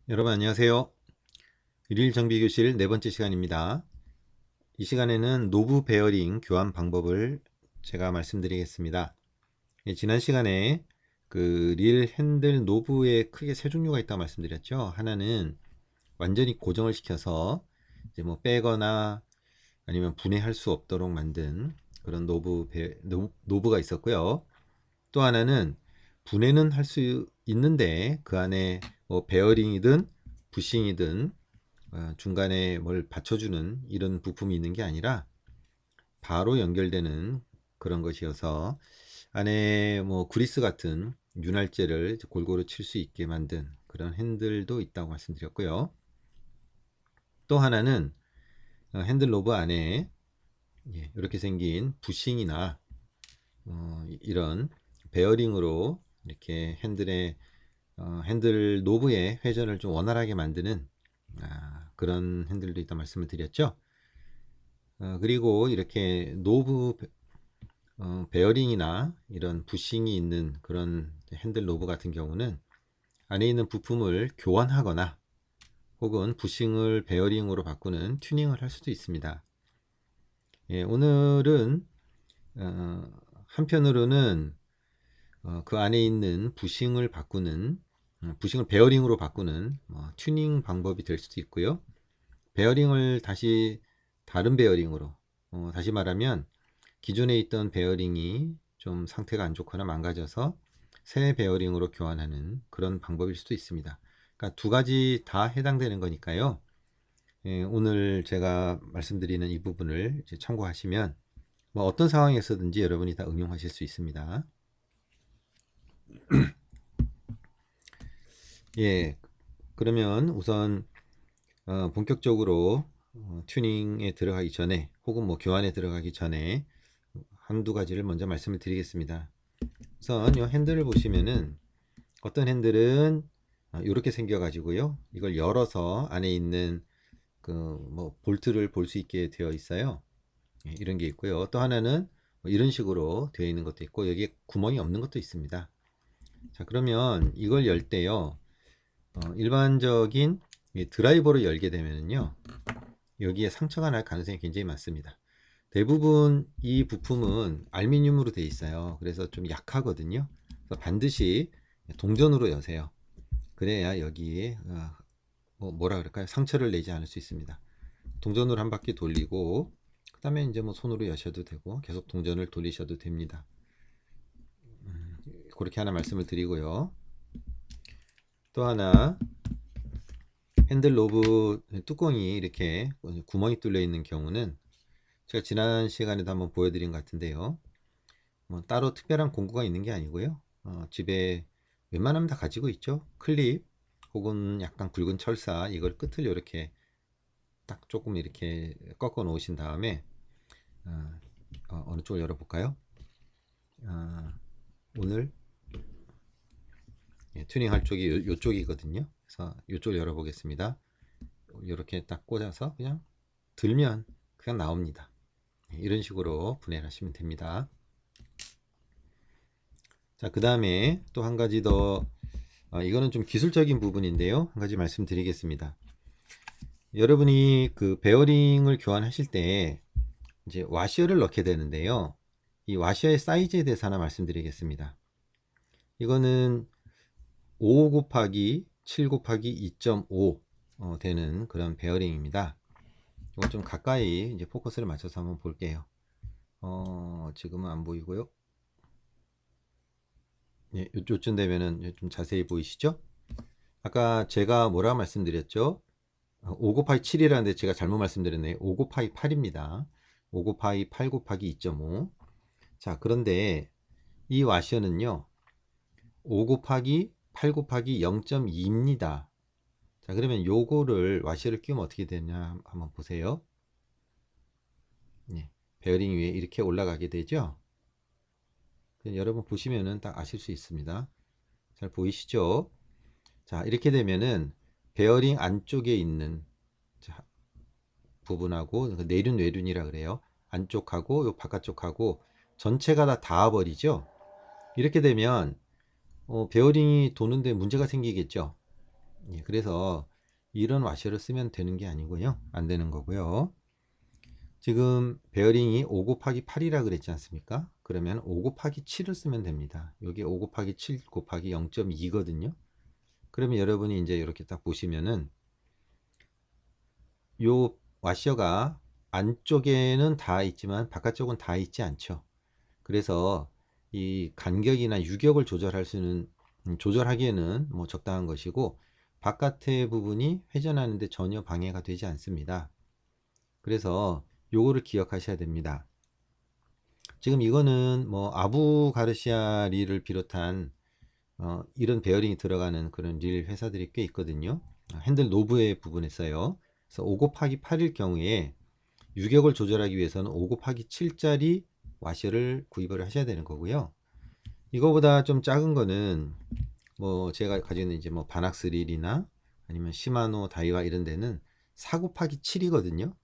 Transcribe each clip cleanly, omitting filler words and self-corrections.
여러분 안녕하세요. 일일 정비 교실 네 번째 시간입니다. 이 시간에는 노브 베어링 교환 방법을 제가 말씀드리겠습니다. 지난 시간에 그 릴 핸들 노브에 크게 세 종류가 있다고 말씀드렸죠. 하나는 완전히 고정을 시켜서 이제 뭐 빼거나 아니면 분해할 수 없도록 만든 그런 노브가 있었고요. 또 하나는 분해는 할 수 있는데 그 안에 뭐 베어링이든 부싱이든 중간에 뭘 받쳐주는 이런 부품이 있는 게 아니라 바로 연결되는 그런 것이어서 안에 뭐 그리스 같은 윤활제를 골고루 칠 수 있게 만든 그런 핸들도 있다고 말씀드렸고요. 또 하나는 핸들 로브 안에 이렇게 생긴 부싱이나 이런 베어링으로 이렇게 핸들 노브의 회전을 좀 원활하게 만드는 그런 핸들도 있다 말씀을 드렸죠. 그리고 이렇게 노브 베어링이나 이런 부싱이 있는 그런 핸들 노브 같은 경우는 안에 있는 부품을 교환하거나 혹은 부싱을 베어링으로 바꾸는 튜닝을 할 수도 있습니다. 오늘은 한편으로는 그 안에 있는 부싱을 바꾸는 부싱을 베어링으로 바꾸는 튜닝 방법이 될 수도 있고요. 베어링을 다시 다른 베어링으로 다시 말하면 기존에 있던 베어링이 좀 상태가 안 좋거나 망가져서 새 베어링으로 교환하는 그런 방법일 수도 있습니다. 그러니까 두 가지 다 해당되는 거니까요. 오늘 제가 말씀드리는 이 부분을 이제 참고하시면 뭐 어떤 상황에서든지 여러분이 다 응용하실 수 있습니다. 예, 그러면 우선 본격적으로 튜닝에 들어가기 전에 혹은 뭐 교환에 들어가기 전에 한두 가지를 먼저 말씀을 드리겠습니다. 우선 이 핸들을 보시면은 어떤 핸들은 이렇게 생겨 가지고요, 이걸 열어서 안에 있는 그 뭐 볼트를 볼 수 있게 되어 있어요. 이런 게 있고요. 또 하나는 뭐 이런 식으로 되어 있는 것도 있고 여기에 구멍이 없는 것도 있습니다. 자, 그러면 이걸 열 때요, 일반적인 드라이버로 열게 되면요, 여기에 상처가 날 가능성이 굉장히 많습니다. 대부분 이 부품은 알루미늄으로 되어 있어요. 그래서 좀 약하거든요. 그래서 반드시 동전으로 여세요. 그래야 여기에 뭐라 그럴까요? 상처를 내지 않을 수 있습니다. 동전으로 한 바퀴 돌리고 그 다음에 이제 뭐 손으로 여셔도 되고 계속 동전을 돌리셔도 됩니다. 그렇게 하나 말씀을 드리고요. 또 하나, 핸들 로브 뚜껑이 이렇게 구멍이 뚫려 있는 경우는 제가 지난 시간에도 한번 보여드린 것 같은데요, 뭐 따로 특별한 공구가 있는 게 아니고요, 집에 웬만하면 다 가지고 있죠. 클립 혹은 약간 굵은 철사, 이걸 끝을 이렇게 딱 조금 이렇게 꺾어 놓으신 다음에 어느 쪽을 열어볼까요? 오늘 튜닝 할 쪽이 요쪽이거든요. 그래서 요쪽을 열어보겠습니다. 이렇게 딱 꽂아서 그냥 들면 그냥 나옵니다. 이런 식으로 분해를 하시면 됩니다. 자, 그 다음에 또 한 가지 더, 이거는 좀 기술적인 부분인데요, 한 가지 말씀드리겠습니다. 여러분이 그 베어링을 교환하실 때 이제 와셔를 넣게 되는데요, 이 와셔의 사이즈에 대해서 하나 말씀드리겠습니다. 이거는 5 곱하기 7 곱하기 2.5 되는 그런 베어링입니다. 이거 좀 가까이 이제 포커스를 맞춰서 한번 볼게요. 지금은 안 보이고요. 예, 요쯤 되면은 좀 자세히 보이시죠? 아까 제가 뭐라 말씀드렸죠? 5 곱하기 7이라는데 제가 잘못 말씀드렸네요. 5 곱하기 8입니다. 5 곱하기 8 곱하기 2.5. 자, 그런데 이 와셔는요, 5 곱하기 8 곱하기 0.2입니다. 자, 그러면 요거를 와셔를 끼우면 어떻게 되냐 한번 보세요. 예, 베어링 위에 이렇게 올라가게 되죠. 여러분 보시면은 딱 아실 수 있습니다. 잘 보이시죠? 자, 이렇게 되면은 베어링 안쪽에 있는 부분하고 내륜이라 그래요. 안쪽하고 요 바깥쪽하고 전체가 다 닿아버리죠. 이렇게 되면 베어링이 도는데 문제가 생기겠죠. 예, 그래서 이런 와셔를 쓰면 되는 게 아니고요. 안 되는 거고요. 지금 베어링이 5 곱하기 8이라 그랬지 않습니까? 그러면 5 곱하기 7을 쓰면 됩니다. 여기 5 곱하기 7 곱하기 0.2거든요. 그러면 여러분이 이제 이렇게 딱 보시면은 요 와셔가 안쪽에는 다 있지만 바깥쪽은 다 있지 않죠. 그래서 이 간격이나 유격을 조절할 수는 조절하기에는 뭐 적당한 것이고 바깥의 부분이 회전하는데 전혀 방해가 되지 않습니다. 그래서 요거를 기억하셔야 됩니다. 지금 이거는 뭐 아부 가르시아 릴을 비롯한 이런 베어링이 들어가는 그런 릴 회사들이 꽤 있거든요. 핸들 노브의 부분에 써요. 그래서 5 곱하기 8일 경우에 유격을 조절하기 위해서는 5 곱하기 7짜리 와셔를 구입을 하셔야 되는 거고요. 이거보다 좀 작은 거는 뭐 제가 가지고 있는 이제 뭐 바낙스 릴이나 아니면 시마노 다이와 이런 데는 4 곱하기 7이거든요.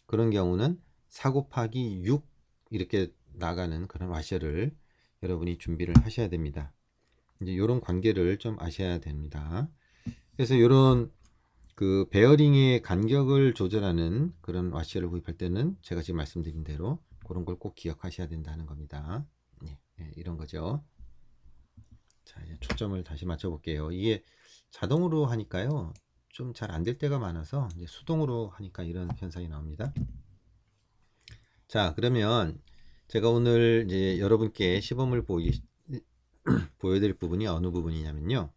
그런 경우는 4 곱하기 6 이렇게 나가는 그런 와셔를 여러분이 준비를 하셔야 됩니다. 이제 이런 관계를 좀 아셔야 됩니다. 그래서 이런 그 베어링의 간격을 조절하는 그런 와셔를 구입할 때는 제가 지금 말씀드린 대로 그런 걸 꼭 기억하셔야 된다는 겁니다. 이런 거죠. 자, 이제 초점을 다시 맞춰 볼게요. 이게 자동으로 하니까요. 좀 잘 안 될 때가 많아서 이제 수동으로 하니까 이런 현상이 나옵니다. 자, 그러면 제가 오늘 이제 여러분께 시범을 보여드릴 부분이 어느 부분이냐면요.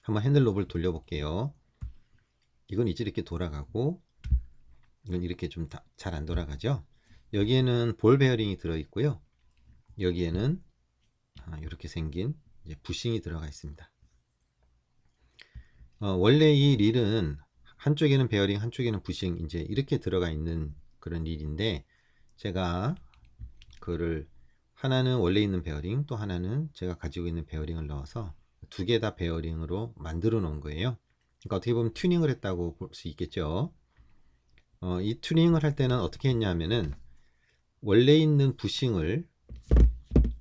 한번 핸들 노브를 돌려볼게요. 이건 이제 이렇게 돌아가고 이건 이렇게 좀 잘 안 돌아가죠. 여기에는 볼 베어링이 들어있고요. 여기에는 이렇게 생긴 이제 부싱이 들어가 있습니다. 원래 이 릴은 한쪽에는 베어링, 한쪽에는 부싱 이제 이렇게 들어가 있는 그런 릴인데 제가 그거를 하나는 원래 있는 베어링, 또 하나는 제가 가지고 있는 베어링을 넣어서 두 개 다 베어링으로 만들어 놓은 거예요. 그러니까 어떻게 보면 튜닝을 했다고 볼 수 있겠죠. 이 튜닝을 할 때는 어떻게 했냐면은 원래 있는 부싱을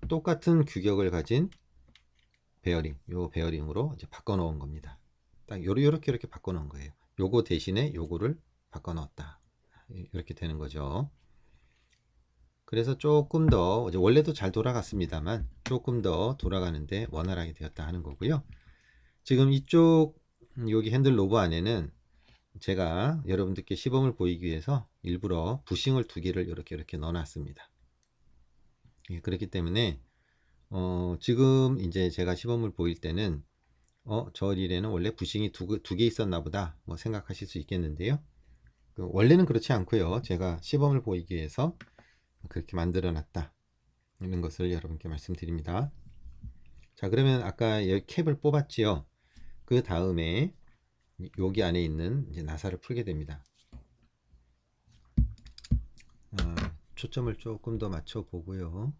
똑같은 규격을 가진 베어링, 요 베어링으로 이제 바꿔 놓은 겁니다. 딱 요렇게 바꿔 놓은 거예요. 요거 대신에 요거를 바꿔 넣었다. 이렇게 되는 거죠. 그래서 조금 더 원래도 잘 돌아갔습니다만 조금 더 돌아가는데 원활하게 되었다 하는 거고요. 지금 이쪽 여기 핸들 노브 안에는 제가 여러분들께 시범을 보이기 위해서 일부러 부싱을 두 개를 이렇게 넣어 놨습니다. 그렇기 때문에 지금 이제 제가 시범을 보일 때는 저 릴에는 원래 부싱이 두 개 있었나 보다 뭐 생각하실 수 있겠는데요. 원래는 그렇지 않고요. 제가 시범을 보이기 위해서 그렇게 만들어 놨다 이런 것을 여러분께 말씀드립니다. 자, 그러면 아까 여기 캡을 뽑았지요. 그 다음에 여기 안에 있는 이제 나사를 풀게 됩니다. 초점을 조금 더 맞춰 보고요.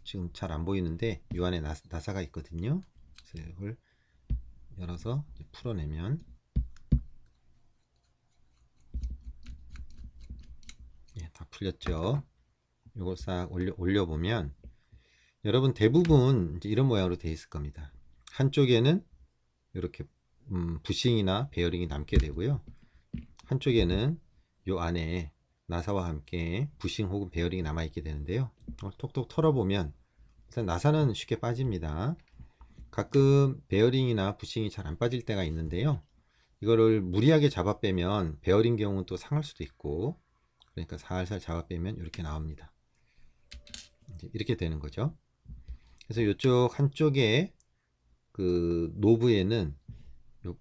지금 잘 안 보이는데 이 안에 나사가 있거든요. 그래서 이걸 열어서 풀어내면 다 풀렸죠. 이걸 싹 올려보면 여러분 대부분 이제 이런 모양으로 되어 있을 겁니다. 한쪽에는 이렇게 부싱이나 베어링이 남게 되고요. 한쪽에는 요 안에 나사와 함께 부싱 혹은 베어링이 남아 있게 되는데요. 톡톡 털어보면 일단 나사는 쉽게 빠집니다. 가끔 베어링이나 부싱이 잘 안 빠질 때가 있는데요. 이거를 무리하게 잡아 빼면 베어링 경우는 또 상할 수도 있고, 그러니까 살살 잡아 빼면 이렇게 나옵니다. 이렇게 되는 거죠. 그래서 이쪽 한쪽에 그 노브에는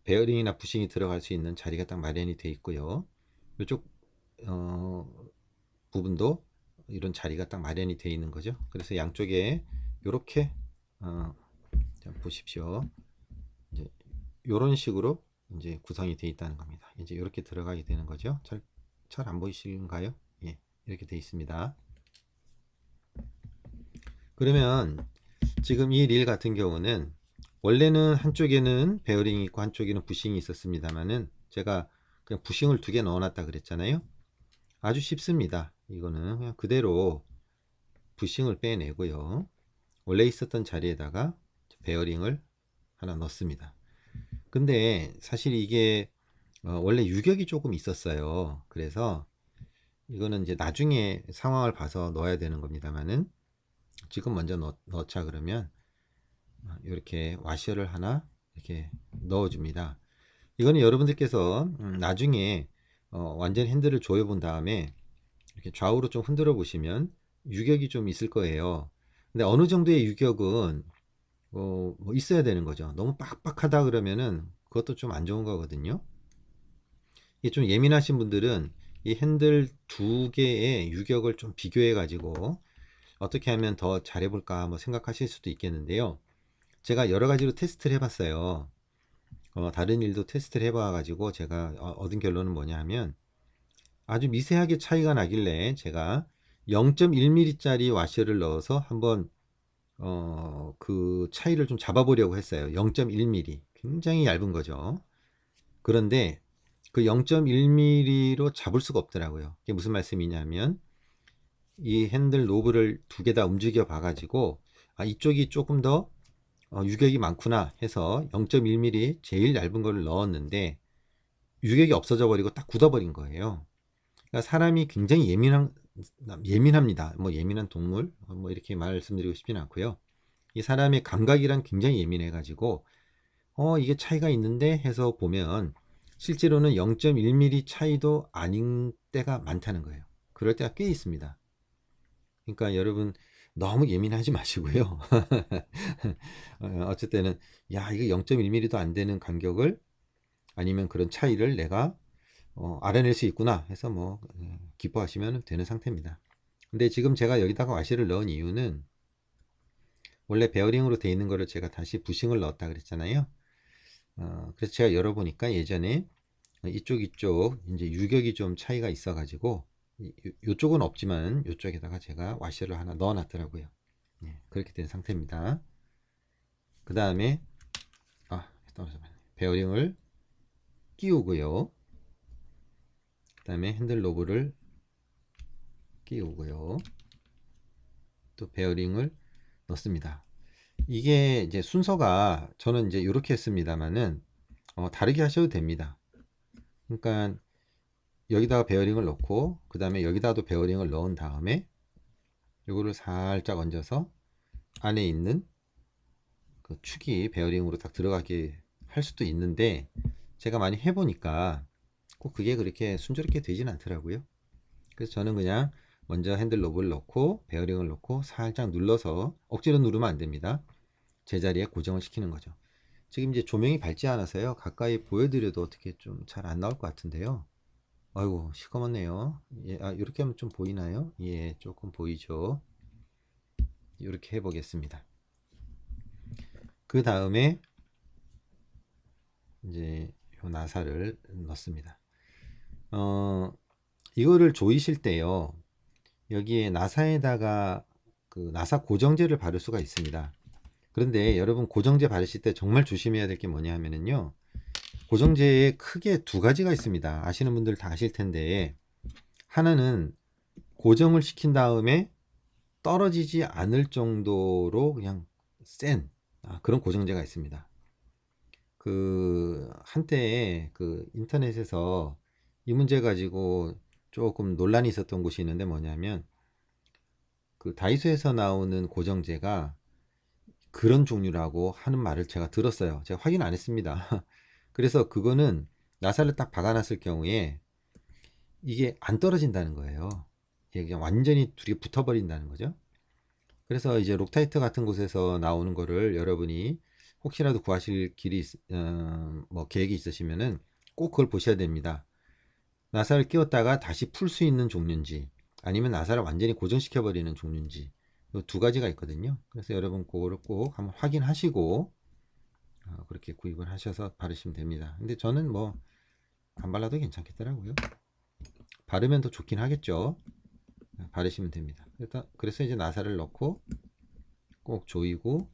베어링이나 부싱이 들어갈 수 있는 자리가 딱 마련이 되어 있고요. 이쪽 부분도 이런 자리가 딱 마련이 되어 있는 거죠. 그래서 양쪽에 이렇게 보십시오. 이제 이런 식으로 이제 구성이 되어 있다는 겁니다. 이제 이렇게 들어가게 되는 거죠. 잘 안 보이시는가요? 예, 이렇게 되어 있습니다. 그러면 지금 이 릴 같은 경우는 원래는 한쪽에는 베어링이 있고 한쪽에는 부싱이 있었습니다만은 제가 그냥 부싱을 두 개 넣어놨다 그랬잖아요. 아주 쉽습니다. 이거는 그냥 그대로 부싱을 빼내고요. 원래 있었던 자리에다가 베어링을 하나 넣습니다. 근데 사실 이게 원래 유격이 조금 있었어요. 그래서 이거는 이제 나중에 상황을 봐서 넣어야 되는 겁니다만은 지금 먼저 넣자 그러면 이렇게 와셔를 하나 이렇게 넣어줍니다. 이거는 여러분들께서 나중에 완전 핸들을 조여 본 다음에 이렇게 좌우로 좀 흔들어 보시면 유격이 좀 있을 거예요. 근데 어느 정도의 유격은 뭐 있어야 되는 거죠. 너무 빡빡하다 그러면은 그것도 좀 안 좋은 거거든요. 이게 좀 예민하신 분들은 이 핸들 두 개의 유격을 좀 비교해 가지고 어떻게 하면 더 잘해 볼까 한번 생각하실 수도 있겠는데요. 제가 여러 가지로 테스트를 해봤어요. 다른 일도 테스트를 해봐 가지고 제가 얻은 결론은 뭐냐 하면 아주 미세하게 차이가 나길래 제가 0.1mm 짜리 와셔를 넣어서 한번 그 차이를 좀 잡아보려고 했어요. 0.1mm 굉장히 얇은 거죠. 그런데 그 0.1mm로 잡을 수가 없더라고요. 이게 무슨 말씀이냐면 이 핸들 노브를 두 개 다 움직여 봐 가지고 이쪽이 조금 더 유격이 많구나 해서 0.1mm 제일 얇은 걸 넣었는데 유격이 없어져 버리고 딱 굳어버린 거예요. 그러니까 사람이 굉장히 예민합니다. 뭐 예민한 동물 뭐 이렇게 말씀드리고 싶지는 않고요. 이 사람의 감각이란 굉장히 예민해 가지고 이게 차이가 있는데 해서 보면 실제로는 0.1mm 차이도 아닌 때가 많다는 거예요. 그럴 때가 꽤 있습니다. 그러니까 여러분 너무 예민하지 마시고요. 어쨌든 야 이거 0.1mm도 안 되는 간격을 아니면 그런 차이를 내가 알아낼 수 있구나 해서 뭐 기뻐하시면 되는 상태입니다. 근데 지금 제가 여기다가 와시를 넣은 이유는 원래 베어링으로 되어 있는 거를 제가 다시 부싱을 넣었다 그랬잖아요. 그래서 제가 열어보니까 예전에 이쪽 이제 유격이 좀 차이가 있어 가지고 요쪽은 없지만 요쪽에다가 제가 와셔를 하나 넣어 놨더라고요. 그렇게 된 상태입니다. 그 다음에 베어링을 끼우고요. 그 다음에 핸들 노브를 끼우고요. 또 베어링을 넣습니다. 이게 이제 순서가 저는 이제 이렇게 했습니다만은 다르게 하셔도 됩니다. 그러니까 여기다가 베어링을 넣고 그 다음에 여기다도 베어링을 넣은 다음에 요거를 살짝 얹어서 안에 있는 그 축이 베어링으로 딱 들어가게 할 수도 있는데 제가 많이 해보니까 꼭 그게 그렇게 순조롭게 되진 않더라고요. 그래서 저는 그냥 먼저 핸들 노브를 넣고 베어링을 넣고 살짝 눌러서 억지로 누르면 안 됩니다. 제자리에 고정을 시키는 거죠. 지금 이제 조명이 밝지 않아서요 가까이 보여드려도 어떻게 좀 잘 안 나올 것 같은데요. 아이고 시커멓네요. 예, 이렇게 하면 좀 보이나요? 예, 조금 보이죠. 이렇게 해보겠습니다. 그 다음에 이제 요 나사를 넣습니다. 이거를 조이실 때요 여기에 나사에다가 그 나사 고정제를 바를 수가 있습니다. 그런데 여러분 고정제 바르실 때 정말 조심해야 될 게 뭐냐 하면은요 고정제에 크게 두 가지가 있습니다. 아시는 분들 다 아실 텐데 하나는 고정을 시킨 다음에 떨어지지 않을 정도로 그냥 센 그런 고정제가 있습니다. 그 한때 그 인터넷에서 이 문제 가지고 조금 논란이 있었던 곳이 있는데 뭐냐면 그 다이소에서 나오는 고정제가 그런 종류라고 하는 말을 제가 들었어요. 제가 확인 안 했습니다. 그래서 그거는 나사를 딱 박아놨을 경우에 이게 안 떨어진다는 거예요. 이게 그냥 완전히 둘이 붙어버린다는 거죠. 그래서 이제 록타이트 같은 곳에서 나오는 거를 여러분이 혹시라도 구하실 길이 뭐 계획이 있으시면은 꼭 그걸 보셔야 됩니다. 나사를 끼웠다가 다시 풀 수 있는 종류인지 아니면 나사를 완전히 고정시켜 버리는 종류인지 이 두 가지가 있거든요. 그래서 여러분 그거를 꼭 한번 확인하시고 그렇게 구입을 하셔서 바르시면 됩니다. 근데 저는 뭐 안 발라도 괜찮겠더라고요. 바르면 더 좋긴 하겠죠. 바르시면 됩니다. 그래서 이제 나사를 넣고 꼭 조이고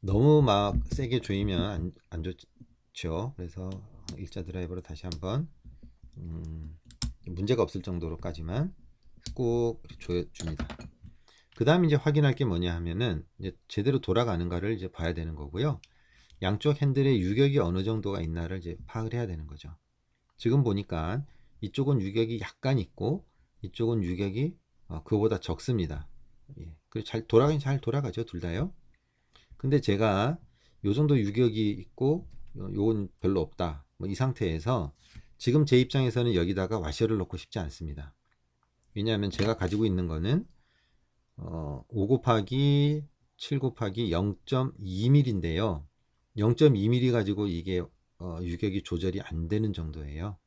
너무 막 세게 조이면 안 좋죠. 그래서 일자 드라이버로 다시 한번 문제가 없을 정도로까지만 꼭 조여줍니다. 그 다음 이제 확인할 게 뭐냐 하면은 이제 제대로 돌아가는가를 이제 봐야 되는 거고요. 양쪽 핸들의 유격이 어느 정도가 있나를 이제 파악을 해야 되는 거죠. 지금 보니까 이쪽은 유격이 약간 있고 이쪽은 유격이 그거보다 적습니다. 예. 그리고 잘 돌아가긴 잘 돌아가죠, 둘 다요. 근데 제가 요 정도 유격이 있고 요건 별로 없다, 뭐 이 상태에서 지금 제 입장에서는 여기다가 와셔를 넣고 싶지 않습니다. 왜냐하면 제가 가지고 있는 거는 5 곱하기 7 곱하기 0.2mm인데요 0.2mm 가지고 이게 유격이 조절이 안 되는 정도예요.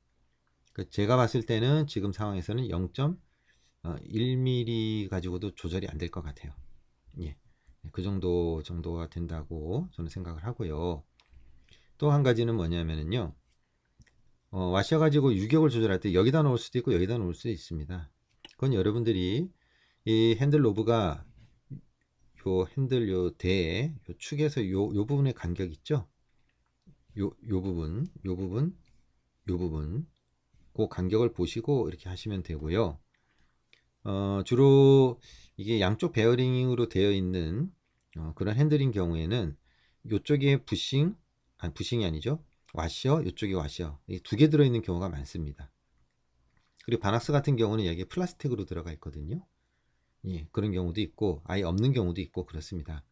제가 봤을 때는 지금 상황에서는 0.1mm 가지고도 조절이 안 될 것 같아요. 예. 그 정도가 된다고 저는 생각을 하고요. 또 한 가지는 뭐냐면요. 와셔 가지고 유격을 조절할 때 여기다 놓을 수도 있고 여기다 놓을 수도 있습니다. 그건 여러분들이 이 핸들 노브가 요 핸들 요 대에 요 축에서 요 부분의 간격 있죠? 요 부분 그 간격을 보시고 이렇게 하시면 되고요. 주로 이게 양쪽 베어링으로 되어 있는 그런 핸들인 경우에는 요쪽에 부싱이 아니죠. 와셔, 요쪽에 와셔. 이 두 개 들어있는 경우가 많습니다. 그리고 바낙스 같은 경우는 여기에 플라스틱으로 들어가 있거든요. 예, 그런 경우도 있고 아예 없는 경우도 있고 그렇습니다.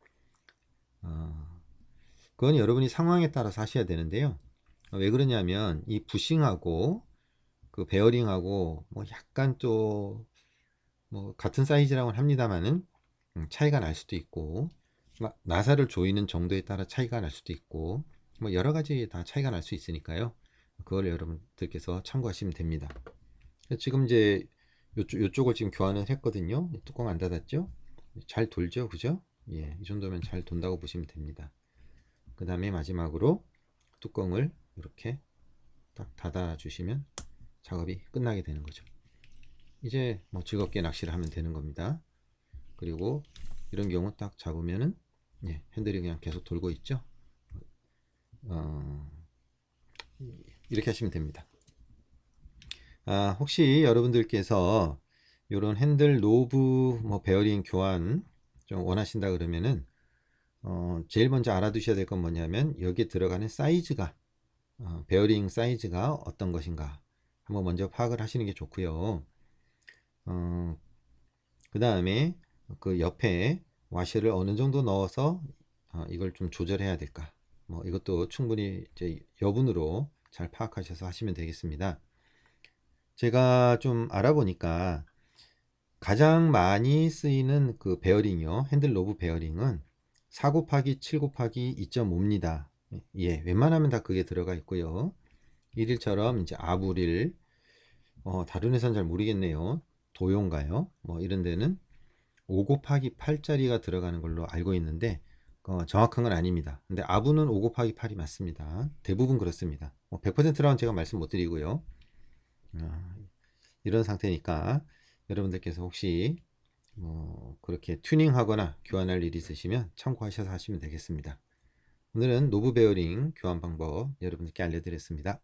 그건 여러분이 상황에 따라서 하셔야 되는데요. 왜 그러냐면 이 부싱하고 그 베어링하고 뭐 약간 또 뭐 같은 사이즈라고는 합니다만은 차이가 날 수도 있고 나사를 조이는 정도에 따라 차이가 날 수도 있고 뭐 여러 가지 다 차이가 날 수 있으니까요. 그걸 여러분들께서 참고하시면 됩니다. 지금 이제 요쪽을 지금 교환을 했거든요. 뚜껑 안 닫았죠? 잘 돌죠, 그죠? 예, 이 정도면 잘 돈다고 보시면 됩니다. 그 다음에 마지막으로 뚜껑을 이렇게 딱 닫아 주시면 작업이 끝나게 되는 거죠. 이제 뭐 즐겁게 낚시를 하면 되는 겁니다. 그리고 이런 경우 딱 잡으면은 예, 핸들이 그냥 계속 돌고 있죠. 이렇게 하시면 됩니다. 혹시 여러분들께서 이런 핸들 노브 뭐 베어링 교환 좀 원하신다 그러면은 제일 먼저 알아두셔야 될 건 뭐냐면 여기에 들어가는 사이즈가 베어링 사이즈가 어떤 것인가 한번 먼저 파악을 하시는 게 좋고요. 그 다음에 그 옆에 와셔를 어느 정도 넣어서 이걸 좀 조절해야 될까, 뭐 이것도 충분히 이제 여분으로 잘 파악하셔서 하시면 되겠습니다. 제가 좀 알아보니까 가장 많이 쓰이는 그 베어링이요, 핸들 노브 베어링은 4 곱하기 7 곱하기 2.5입니다. 예, 웬만하면 다 그게 들어가 있고요. 일일처럼 이제 아부릴, 다른 회사는 잘 모르겠네요. 도요인가요? 뭐 이런 데는 5 곱하기 8짜리가 들어가는 걸로 알고 있는데 정확한 건 아닙니다. 근데 아부는 5 곱하기 8이 맞습니다. 대부분 그렇습니다. 100%라고는 제가 말씀 못 드리고요. 이런 상태니까 여러분들께서 혹시 그렇게 튜닝하거나 교환할 일이 있으시면 참고하셔서 하시면 되겠습니다. 오늘은 노브 베어링 교환 방법 여러분들께 알려드렸습니다.